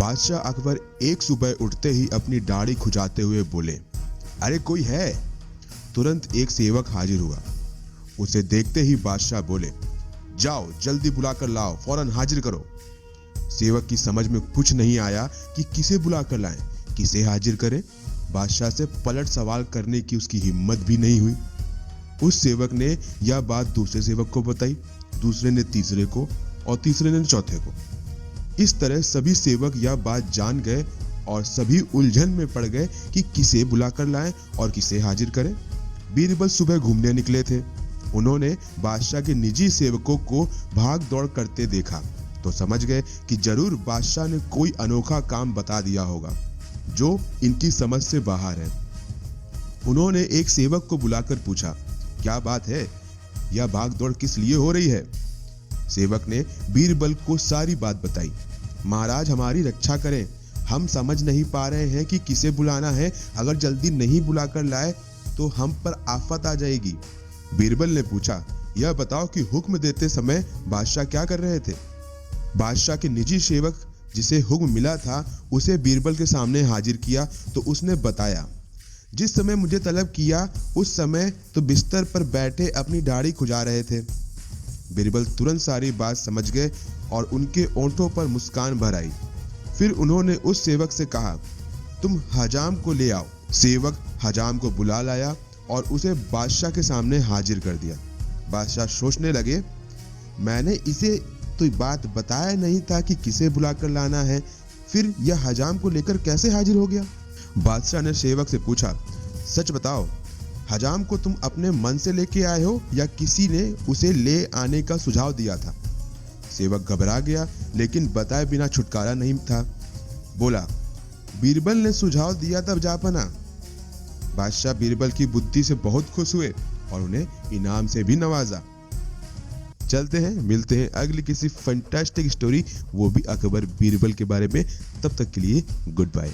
बादशाह अकबर एक सुबह उठते ही अपनी दाढ़ी खुजाते हुए बोले, अरे कोई है? तुरंत एक सेवक हाजिर हुआ। उसे देखते ही बादशाह बोले, जाओ जल्दी बुलाकर लाओ, फौरन हाजिर करो। सेवक की समझ में कुछ नहीं आया कि किसे बुलाकर लाएं, किसे हाजिर करें। बादशाह से पलट सवाल करने की उसकी हिम्मत भी नहीं हुई। उस सेवक ने यह बात दूसरे सेवक को बताई, दूसरे ने तीसरे को और तीसरे ने चौथे को। इस तरह सभी सेवक यह बात जान गए और सभी उलझन में पड़ गए कि किसे बुलाकर लाएं और किसे हाजिर करें। बीरबल सुबह घूमने निकले थे। उन्होंने बादशाह के निजी सेवकों को भाग दौड़ करते देखा तो समझ गए कि जरूर बादशाह ने कोई अनोखा काम बता दिया होगा जो इनकी समझ से बाहर है। उन्होंने एक सेवक को बुलाकर पूछा, क्या बात है? यह भाग दौड़ किस लिए हो रही है? सेवक ने बीरबल को सारी बात बताई। महाराज हमारी रक्षा करें, हम समझ नहीं पा रहे हैं कि किसे बुलाना है। अगर जल्दी नहीं बुलाकर लाए तो हम पर आफत आ जाएगी। बीरबल ने पूछा, यह बताओ कि हुक्म देते समय बादशाह क्या कर रहे थे? बादशाह के निजी सेवक जिसे हुक्म मिला था उसे बीरबल के सामने हाजिर किया तो उसने बताया, जिस समय मुझे तलब किया उस समय तो बिस्तर पर बैठे अपनी दाढ़ी खुजा रहे थे। बीरबल तुरंत सारी बात समझ गए और उनके ओंठों पर मुस्कान भर आई। फिर उन्होंने उस सेवक से कहा, तुम हजाम को ले आओ। सेवक हजाम को बुला लाया और उसे बादशाह के सामने हाजिर कर दिया। बादशाह सोचने लगे, मैंने इसे तो बात बताया नहीं था कि किसे बुलाकर लाना है, फिर यह हजाम को लेकर कैसे हाजिर हो गया? बादशाह ने सेवक से पूछा, सच बताओ, हजाम को तुम अपने मन से लेके आए हो या किसी ने उसे ले आने का सुझाव दिया था? सेवक घबरा गया लेकिन बताए बिना छुटकारा नहीं था। बोला, बीरबल ने सुझाव दिया तब जापना। बादशाह बीरबल की बुद्धि से बहुत खुश हुए और उन्हें इनाम से भी नवाजा। चलते हैं, मिलते हैं अगली किसी फैंटास्टिक स्टोरी, वो भी अकबर बीरबल के बारे में। तब तक के लिए गुड बाय।